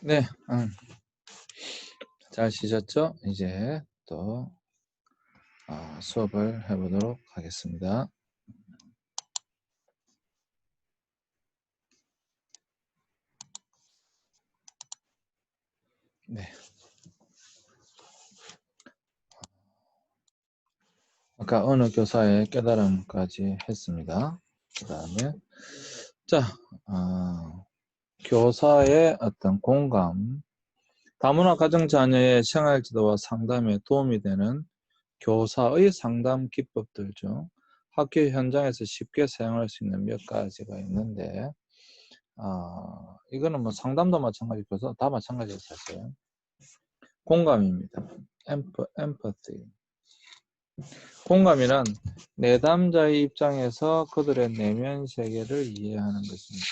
네, 잘 쉬셨죠? 이제 또 수업을 해보도록 하겠습니다. 네, 아까 어느 교사의 깨달음까지 했습니다. 그 다음에 자, 교사의 어떤 공감, 다문화 가정 자녀의 생활 지도와 상담에 도움이 되는 교사의 상담 기법들 중 학교 현장에서 쉽게 사용할 수 있는 몇 가지가 있는데, 이거는 뭐 상담도 마찬가지, 교사 다 마찬가지예요, 사실. 공감입니다. empathy. 공감이란 내담자의 입장에서 그들의 내면 세계를 이해하는 것입니다.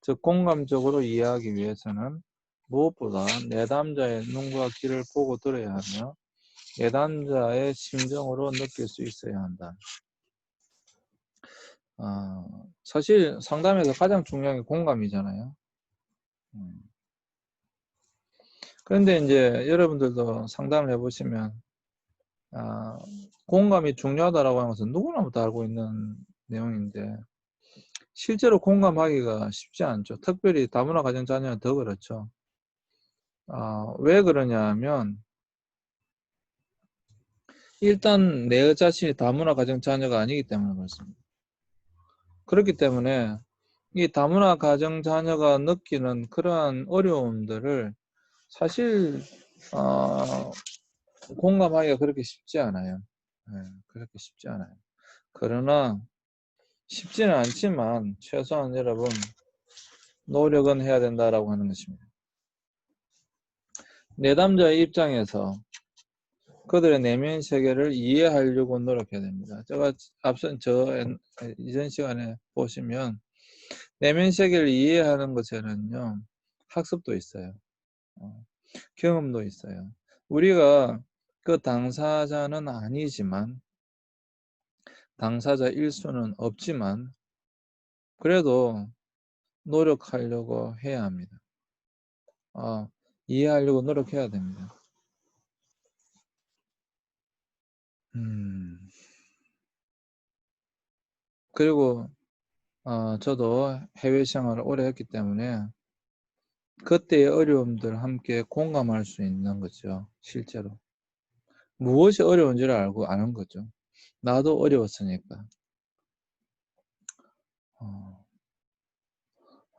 즉, 공감적으로 이해하기 위해서는 무엇보다 내담자의 눈과 귀를 보고 들어야 하며 내담자의 심정으로 느낄 수 있어야 한다. 사실 상담에서 가장 중요한 게 공감이잖아요. 그런데 이제 여러분들도 상담을 해보시면 공감이 중요하다라고 하는 것은 누구나 다 알고 있는 내용인데 실제로 공감하기가 쉽지 않죠. 특별히 다문화 가정 자녀는 더 그렇죠. 왜 그러냐 하면 일단 내 자신이 다문화 가정 자녀가 아니기 때문에 그렇습니다. 그렇기 때문에 이 다문화 가정 자녀가 느끼는 그러한 어려움들을 사실 공감하기가 그렇게 쉽지 않아요. 네, 그렇게 쉽지 않아요. 그러나 쉽지는 않지만 최소한 여러분 노력은 해야 된다라고 하는 것입니다. 내담자의 입장에서 그들의 내면 세계를 이해하려고 노력해야 됩니다. 제가 앞선 이전 시간에 보시면 내면 세계를 이해하는 것에는요 학습도 있어요. 경험도 있어요. 우리가 그 당사자는 아니지만 당사자일 수는 없지만 그래도 노력하려고 해야 합니다. 이해하려고 노력해야 됩니다. 그리고 저도 해외 생활을 오래 했기 때문에 그때의 어려움들 함께 공감할 수 있는 거죠. 실제로 무엇이 어려운지를 알고 아는 거죠. 나도 어려웠으니까.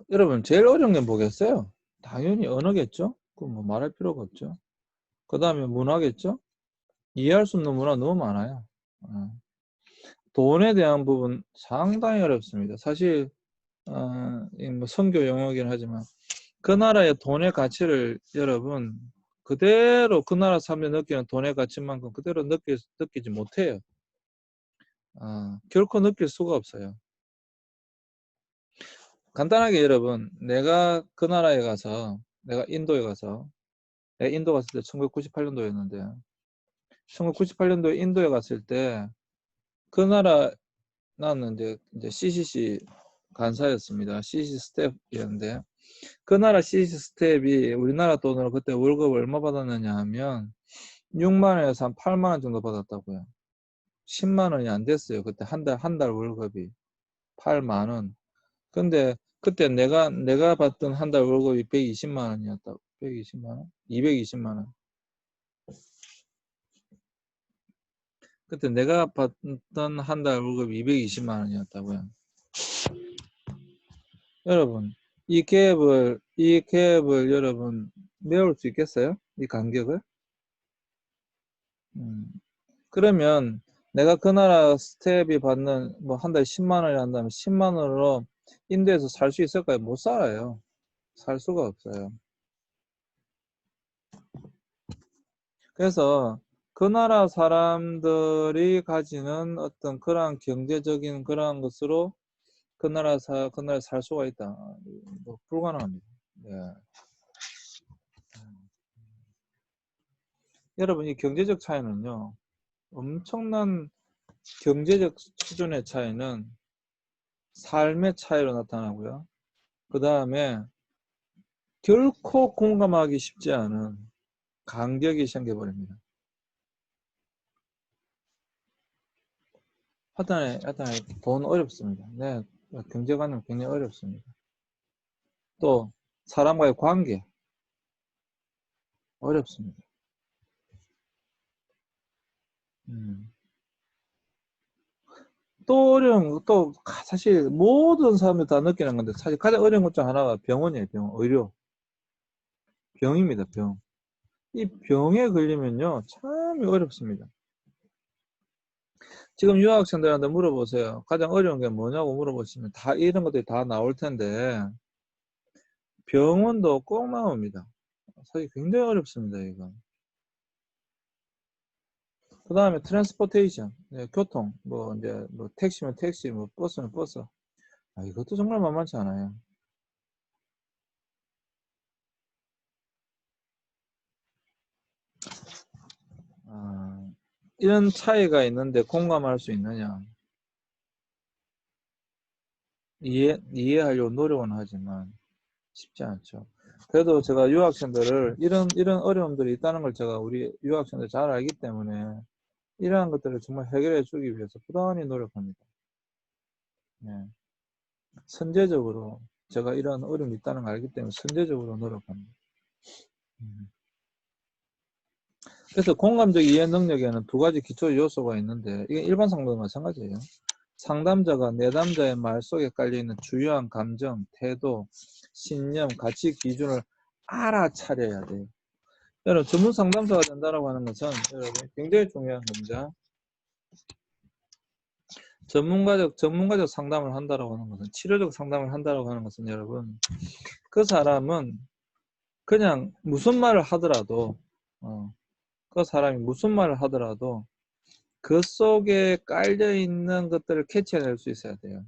여러분 제일 어려운 게 뭐겠어요? 당연히 언어겠죠. 그럼 뭐 말할 필요가 없죠. 그 다음에 문화겠죠. 이해할 수 없는 문화 너무 많아요. 돈에 대한 부분 상당히 어렵습니다. 사실 뭐 선교 영역이긴 하지만 그 나라의 돈의 가치를 여러분 그대로 그 나라 사람들이 느끼는 돈의 가치만큼 그대로 느끼지 못해요. 결코 느낄 수가 없어요. 간단하게 여러분, 내가 그 나라에 가서, 내가 인도에 가서, 내가 인도 갔을 때 1998년도였는데 1998년도에 인도에 갔을 때 그 나라, 나는 이제 CCC 간사였습니다. CCC 스텝이었는데 그 나라 CCC 스텝이 우리나라 돈으로 그때 월급을 얼마 받았느냐 하면 6만 원에서 한 8만 원 정도 받았다고요. 10만 원이 안 됐어요. 그때 한 달 월급이 8만 원. 근데 그때 내가 받던 한 달 월급이 120만 원이었다고. 120만 원? 220만 원. 그때 내가 받던 한 달 월급이 220만 원이었다고요. 여러분, 이 갭을 여러분 메울 수 있겠어요? 이 간격을? 그러면 내가 그 나라 스텝이 받는 뭐 한 달에 10만 원이 한다면 10만 원으로 인도에서 살 수 있을까요? 못 살아요. 살 수가 없어요. 그래서 그 나라 사람들이 가지는 어떤 그러한 경제적인 그러한 것으로 그 나라에 살 수가 있다. 뭐 불가능합니다. 네. 여러분, 이 경제적 차이는요, 엄청난 경제적 수준의 차이는 삶의 차이로 나타나고요. 그 다음에 결코 공감하기 쉽지 않은 간격이 생겨버립니다. 하여튼에 돈 어렵습니다. 네, 경제관은 굉장히 어렵습니다. 또 사람과의 관계 어렵습니다. 또 어려운 거, 또 사실 모든 사람들이 다 느끼는 건데 사실 가장 어려운 것 중 하나가 병원이에요. 병원, 의료. 병입니다. 병. 이 병에 걸리면요 참 어렵습니다. 지금 유학생들한테 물어보세요. 가장 어려운 게 뭐냐고 물어보시면 다 이런 것들이 다 나올 텐데 병원도 꼭 나옵니다. 사실 굉장히 어렵습니다. 이거. 그 다음에 트랜스포테이션, 네, 교통, 뭐 이제 뭐 택시면 택시, 뭐 버스면 버스. 아, 이것도 정말 만만치 않아요. 아, 이런 차이가 있는데 공감할 수 있느냐? 이해하려고 노력은 하지만 쉽지 않죠. 그래도 제가 유학생들을 이런 어려움들이 있다는 걸 제가 우리 유학생들 잘 알기 때문에 이러한 것들을 정말 해결해 주기 위해서 부단히 노력합니다. 네. 선제적으로 제가 이런 어려움이 있다는 걸 알기 때문에 선제적으로 노력합니다. 그래서 공감적 이해 능력에는 두 가지 기초 요소가 있는데 이게 일반 상담과 마찬가지예요. 상담자가 내담자의 말 속에 깔려있는 주요한 감정, 태도, 신념, 가치 기준을 알아차려야 돼요. 여러분 전문 상담사가 된다고 하는 것은 여러분 굉장히 중요한 겁니다. 전문가적 상담을 한다고 하는 것은 치료적 상담을 한다고 하는 것은 여러분 그 사람은 그냥 무슨 말을 하더라도 그 사람이 무슨 말을 하더라도 그 속에 깔려 있는 것들을 캐치해낼 수 있어야 돼요.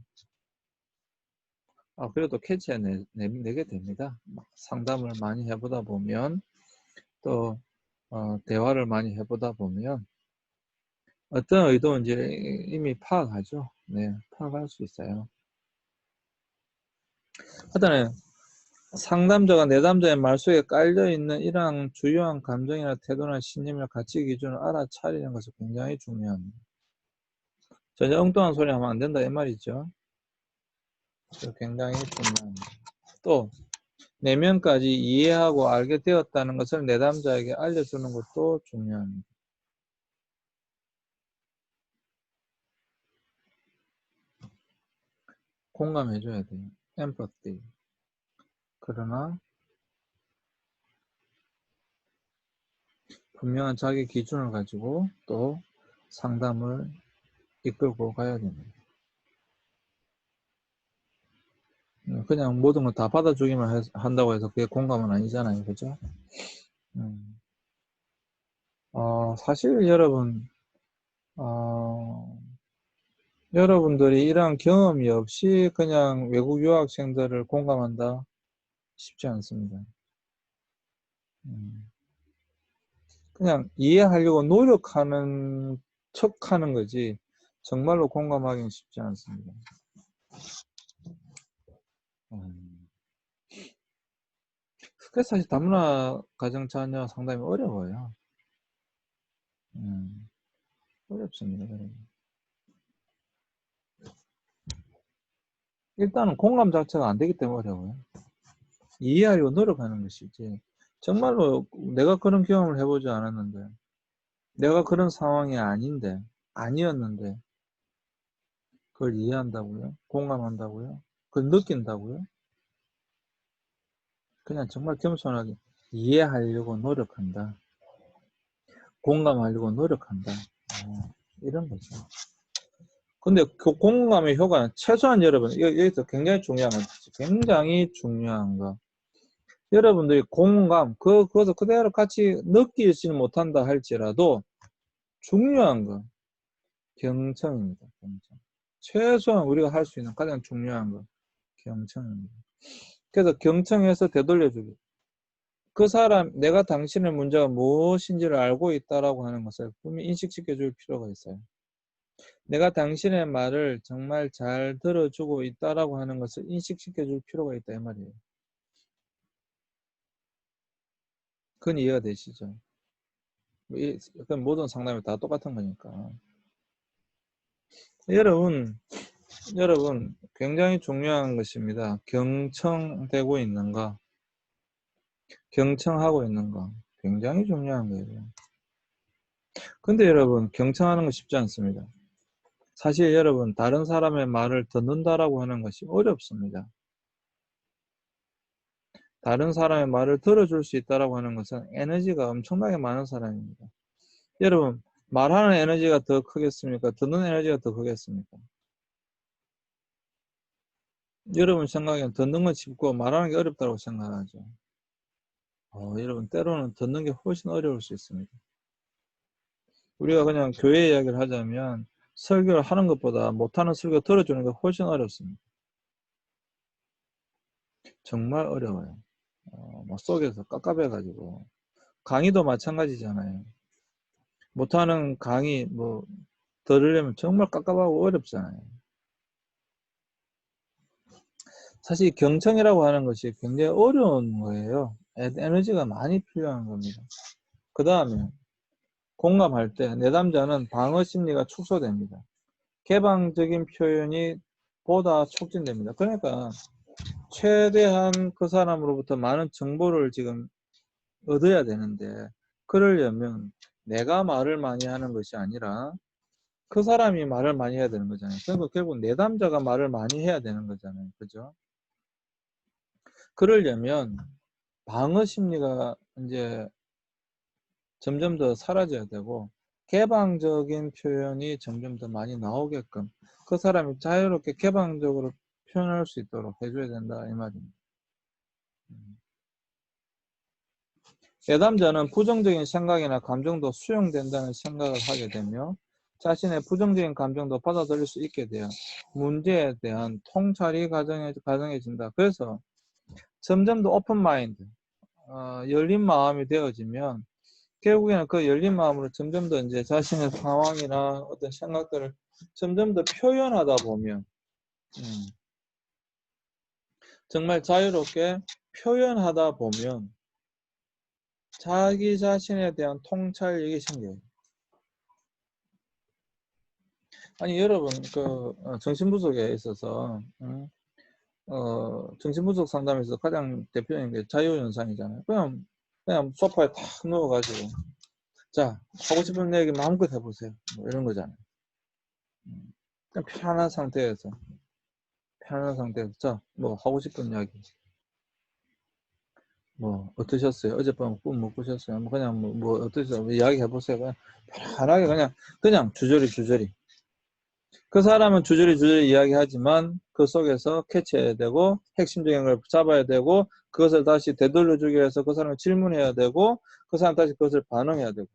그래도 캐치해내게 됩니다. 상담을 많이 해보다 보면 또 대화를 많이 해보다 보면 어떤 의도인지 이미 파악하죠. 네, 파악할 수 있어요. 하여튼 상담자가 내담자의 말 속에 깔려있는 이러한 주요한 감정이나 태도나 신념이나 가치 기준을 알아차리는 것이 굉장히 중요합니다. 전혀 엉뚱한 소리 하면 안 된다 이 말이죠. 굉장히 중요합니다. 또 내면까지 이해하고 알게 되었다는 것을 내담자에게 알려주는 것도 중요합니다. 공감해줘야 돼요. 엠퍼티. 그러나 분명한 자기 기준을 가지고 또 상담을 이끌고 가야 됩니다. 그냥 모든 걸 다 받아주기만 한다고 해서 그게 공감은 아니잖아요. 그죠? 사실 여러분, 여러분들이 이러한 경험이 없이 그냥 외국 유학생들을 공감한다? 쉽지 않습니다. 그냥 이해하려고 노력하는 척 하는 거지, 정말로 공감하기는 쉽지 않습니다. 그래서 사실 다문화 가정 자녀 상담이 어려워요. 어렵습니다. 여러분. 일단은 공감 자체가 안 되기 때문에 어려워요. 이해하려고 노력하는 것이지. 정말로 내가 그런 경험을 해보지 않았는데, 내가 그런 상황이 아니었는데, 그걸 이해한다고요? 공감한다고요? 그걸 느낀다고요? 그냥 정말 겸손하게 이해하려고 노력한다. 공감하려고 노력한다. 이런 거죠. 근데 그 공감의 효과는 최소한 여러분, 여기서 굉장히 중요한 거. 여러분들이 공감, 그것을 그대로 같이 느끼지는 못한다 할지라도 중요한 거, 경청입니다. 경청. 최소한 우리가 할 수 있는 가장 중요한 거, 경청입니다. 그래서 경청해서 되돌려주기. 그 사람, 내가 당신의 문제가 무엇인지를 알고 있다라고 하는 것을 분명히 인식시켜 줄 필요가 있어요. 내가 당신의 말을 정말 잘 들어주고 있다라고 하는 것을 인식시켜 줄 필요가 있다 이 말이에요. 그건 이해가 되시죠? 그건 모든 상담이 다 똑같은 거니까. 여러분, 굉장히 중요한 것입니다. 경청되고 있는 거, 경청하고 있는 거, 굉장히 중요한 거예요. 근데 여러분, 경청하는 거 쉽지 않습니다. 사실 여러분, 다른 사람의 말을 듣는다라고 하는 것이 어렵습니다. 다른 사람의 말을 들어줄 수 있다라고 하는 것은 에너지가 엄청나게 많은 사람입니다. 여러분, 말하는 에너지가 더 크겠습니까? 듣는 에너지가 더 크겠습니까? 여러분 생각엔 듣는 건 쉽고 말하는 게 어렵다고 생각하죠. 여러분, 때로는 듣는 게 훨씬 어려울 수 있습니다. 우리가 그냥 교회 이야기를 하자면 설교를 하는 것보다 못하는 설교 들어주는 게 훨씬 어렵습니다. 정말 어려워요. 막 속에서 깝깝해가지고. 강의도 마찬가지잖아요. 못하는 강의 들으려면 정말 깝깝하고 어렵잖아요. 사실 경청이라고 하는 것이 굉장히 어려운 거예요. 에너지가 많이 필요한 겁니다. 그 다음에 공감할 때 내담자는 방어 심리가 축소됩니다. 개방적인 표현이 보다 촉진됩니다. 그러니까 최대한 그 사람으로부터 많은 정보를 지금 얻어야 되는데, 그러려면 내가 말을 많이 하는 것이 아니라 그 사람이 말을 많이 해야 되는 거잖아요. 그러니까 결국 내담자가 말을 많이 해야 되는 거잖아요. 그죠? 그러려면 방어 심리가 이제 점점 더 사라져야 되고, 개방적인 표현이 점점 더 많이 나오게끔 그 사람이 자유롭게 개방적으로 표현할 수 있도록 해줘야 된다, 이 말입니다. 내담자는 부정적인 생각이나 감정도 수용된다는 생각을 하게 되며 자신의 부정적인 감정도 받아들일 수 있게 돼요. 문제에 대한 통찰이 가능해진다. 그래서 점점 더 오픈 마인드, 열린 마음이 되어지면 결국에는 그 열린 마음으로 점점 더 이제 자신의 상황이나 어떤 생각들을 점점 더 표현하다 보면, 정말 자유롭게 표현하다 보면 자기 자신에 대한 통찰력이 생겨요. 아니 여러분, 정신분석에 있어서 정신분석 상담에서 가장 대표적인 게 자유현상이잖아요. 그냥 소파에 탁 누워가지고 자, 하고 싶은 얘기 마음껏 해보세요. 뭐 이런 거잖아요. 그냥 편안한 상태에서 자, 뭐 하고 싶은 이야기, 뭐 어떠셨어요? 어젯밤 꿈 못 꾸셨어요? 뭐 그냥 뭐 어떠셨어요? 뭐 이야기 해보세요. 그냥 편하게 그냥 주저리 그 사람은 주저리 이야기하지만 그 속에서 캐치해야 되고 핵심적인 걸 잡아야 되고 그것을 다시 되돌려주기 위해서 그 사람을 질문해야 되고 그 사람 다시 그것을 반응해야 되고.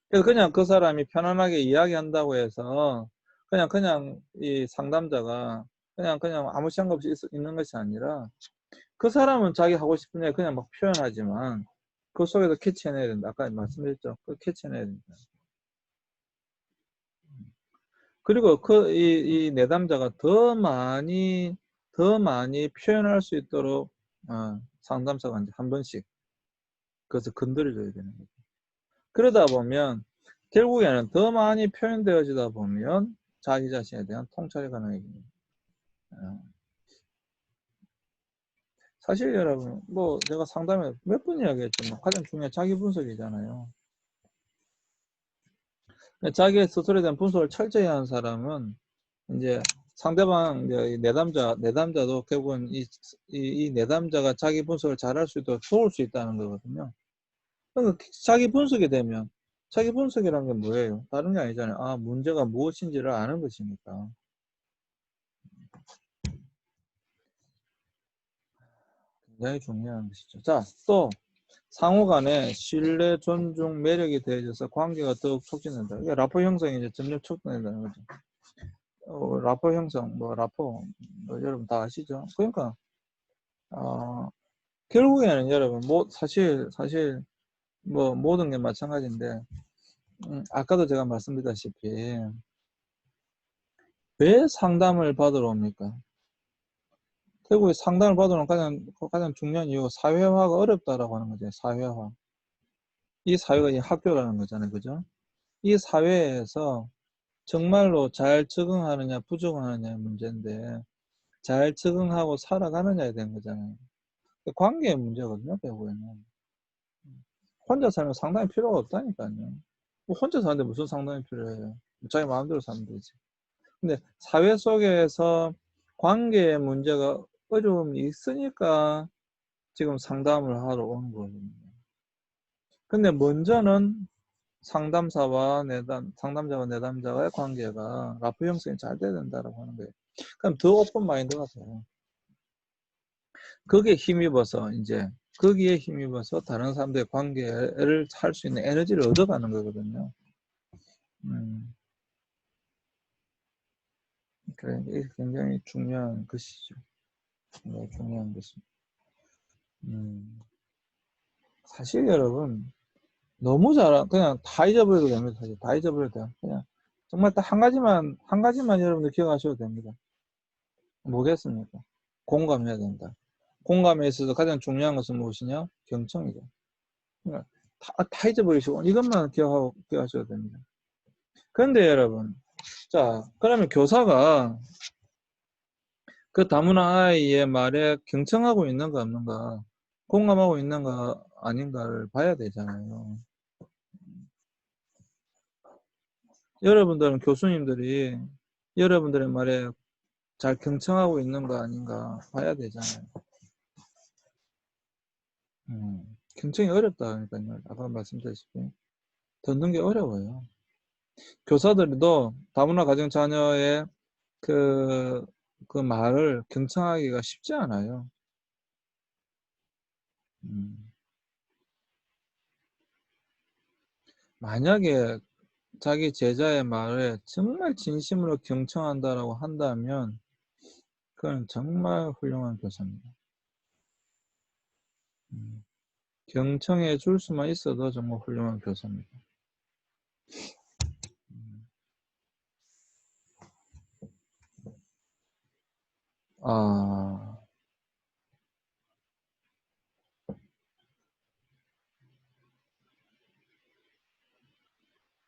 그래서 그냥 그 사람이 편안하게 이야기한다고 해서 그냥 이 상담자가 그냥 아무 생각 없이 있는 것이 아니라 그 사람은 자기 하고 싶은 얘기 그냥 막 표현하지만 그 속에서 캐치해내야 된다. 아까 말씀드렸죠. 그 캐치해내야 된다. 그리고 이 내담자가 더 많이 표현할 수 있도록 상담사가 이제 한 번씩 그것을 건드려줘야 되는 거죠. 그러다 보면 결국에는 더 많이 표현되어지다 보면 자기 자신에 대한 통찰이 가능해집니다. 사실 여러분, 뭐 제가 상담에 몇 번 이야기했지만 가장 중요한 자기 분석이잖아요. 자기 스스로에 대한 분석을 철저히 하는 사람은 이제 상대방 이제 내담자도 결국은 이 내담자가 자기 분석을 잘할 수 있도록 도울 수 있다는 거거든요. 그러니까 자기 분석이 되면 자기 분석이라는 게 뭐예요? 다른 게 아니잖아요. 문제가 무엇인지를 아는 것이니까. 굉장히 중요한 것이죠. 자, 또 상호 간에 신뢰, 존중, 매력이 더해져서 관계가 더욱 촉진된다. 이게 라포 형성이 이제 점점 촉진된다는 거죠. 라포 형성, 라포, 여러분 다 아시죠? 그러니까, 결국에는 여러분, 사실, 모든 게 마찬가지인데, 아까도 제가 말씀드렸다시피, 왜 상담을 받으러 옵니까? 결국에 상담을 받으면 가장 중요한 이유가 사회화가 어렵다라고 하는 거죠. 사회화. 이 사회가 이 학교라는 거잖아요. 그죠? 이 사회에서 정말로 잘 적응하느냐, 부적응하느냐의 문제인데, 잘 적응하고 살아가느냐에 대한 거잖아요. 관계의 문제거든요, 결국에는. 혼자 살면 상담이 필요가 없다니까요. 뭐 혼자 사는데 무슨 상담이 필요해요? 자기 마음대로 사면 되지. 근데 사회 속에서 관계의 문제가 어려움이 있으니까 지금 상담을 하러 오는 거거든요. 근데 먼저는 상담자와 내담자의 관계가 라프 형성이 잘 돼야 된다고 하는 거예요. 그럼 더 오픈 마인드가 돼요. 거기에 힘입어서 다른 사람들의 관계를 할 수 있는 에너지를 얻어가는 거거든요. 그래, 이게 굉장히 중요한 것이죠. 굉장히 중요한 것입니다. 사실 여러분, 너무 그냥 다 잊어버려도 됩니다. 사실 다 잊어버려도 돼요. 그냥 정말 딱 한 가지만 여러분들 기억하셔도 됩니다. 뭐겠습니까? 공감해야 된다. 공감에 있어서 가장 중요한 것은 무엇이냐? 경청이죠. 그러니까 다 잊어버리시고 이것만 기억하셔도 됩니다. 그런데 여러분, 자, 그러면 교사가 그 다문화 아이의 말에 경청하고 있는가 없는가, 공감하고 있는가 아닌가를 봐야 되잖아요. 여러분들은 교수님들이 여러분들의 말에 잘 경청하고 있는가 아닌가 봐야 되잖아요. 경청이 어렵다니까요. 아까 말씀드렸다시피 듣는 게 어려워요. 교사들도 다문화 가정 자녀의 그 말을 경청하기가 쉽지 않아요. 만약에 자기 제자의 말에 정말 진심으로 경청한다라고 한다면 그건 정말 훌륭한 교사입니다. 경청해 줄 수만 있어도 정말 훌륭한 교사입니다.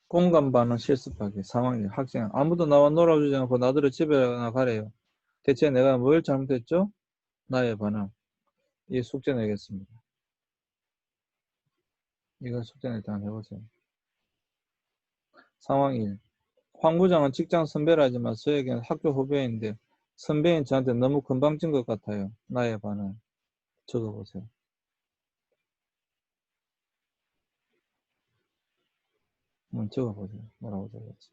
공감 반응 실습하기 상황이 학생 아무도 나와 놀아주지 않고 나더러 집에 가래요. 대체 내가 뭘 잘못했죠? 나의 반응. 이 숙제 내겠습니다. 이거 숙제 낼 때 한번 해보세요. 상황 1. 황 부장은 직장 선배라지만 저에게는 학교 후배인데 선배인 저한테 너무 건방진 것 같아요. 나의 반응. 적어보세요. 적어보세요. 뭐라고 적었지?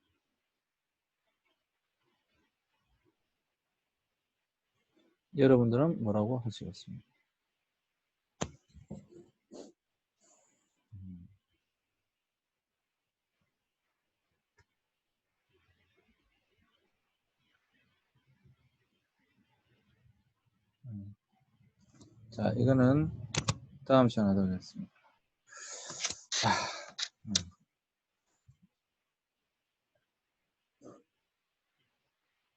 여러분들은 뭐라고 하시겠습니까? 자, 이거는 다음 시간에 하도록 하겠습니다.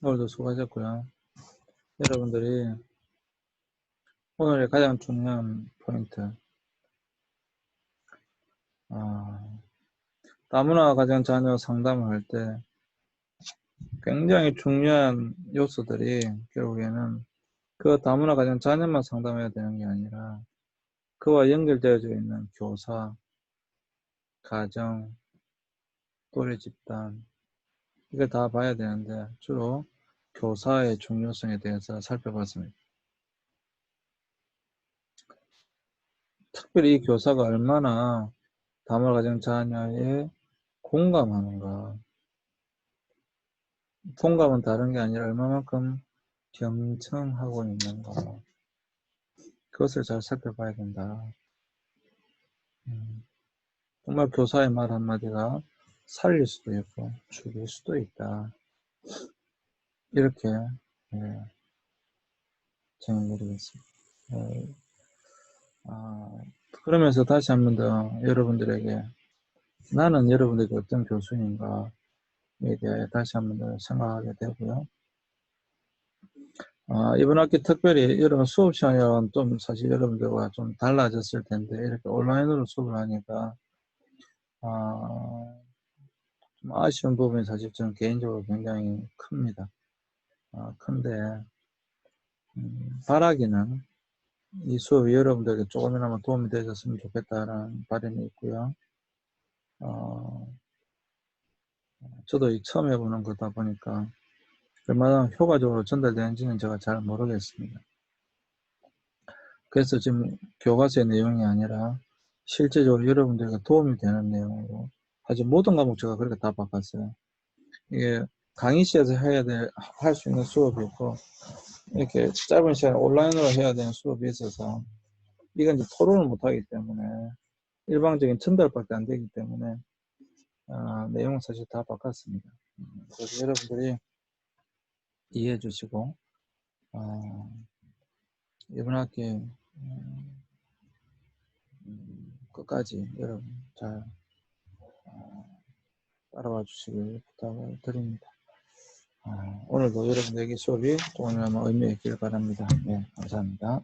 오늘도 수고하셨고요. 여러분들이 오늘의 가장 중요한 포인트, 다문화 가정 자녀 상담을 할 때 굉장히 중요한 요소들이 결국에는 그 다문화 가정 자녀만 상담해야 되는 게 아니라 그와 연결되어져 있는 교사, 가정, 또래 집단 이걸 다 봐야 되는데 주로 교사의 중요성에 대해서 살펴봤습니다. 특별히 이 교사가 얼마나 다문화 가정 자녀에 공감하는가. 공감은 다른 게 아니라 얼마만큼 경청하고 있는가. 그것을 잘 살펴봐야 된다. 정말 교사의 말 한마디가 살릴 수도 있고 죽일 수도 있다. 이렇게 정리드리겠습니다. 그러면서 다시 한 번 더 여러분들에게 나는 여러분들에게 어떤 교수인가에 대해 다시 한 번 더 생각하게 되고요. 이번 학기 특별히 여러분 수업 시간은 좀 사실 여러분들과 좀 달라졌을 텐데 이렇게 온라인으로 수업을 하니까 좀 아쉬운 부분이 사실 저는 개인적으로 굉장히 큽니다. 큰데 바라기는 이 수업이 여러분들에게 조금이나마 도움이 되셨으면 좋겠다라는 바람이 있고요. 저도 처음 해보는 거다 보니까 얼마나 효과적으로 전달되는지는 제가 잘 모르겠습니다. 그래서 지금 교과서의 내용이 아니라 실제적으로 여러분들에게 도움이 되는 내용으로 사실 모든 과목 제가 그렇게 다 바꿨어요. 이게 강의실에서 할 수 있는 수업이 있고 이렇게 짧은 시간에 온라인으로 해야 되는 수업이 있어서 이건 이제 토론을 못하기 때문에 일방적인 전달밖에 안 되기 때문에 내용은 사실 다 바꿨습니다. 그래서 여러분들이 이해해 주시고 이번 학기 끝까지 여러분 잘 따라와 주시길 부탁을 드립니다. 오늘도 여러분에게 수업이 조금이나마 의미가 있길 바랍니다. 네, 감사합니다.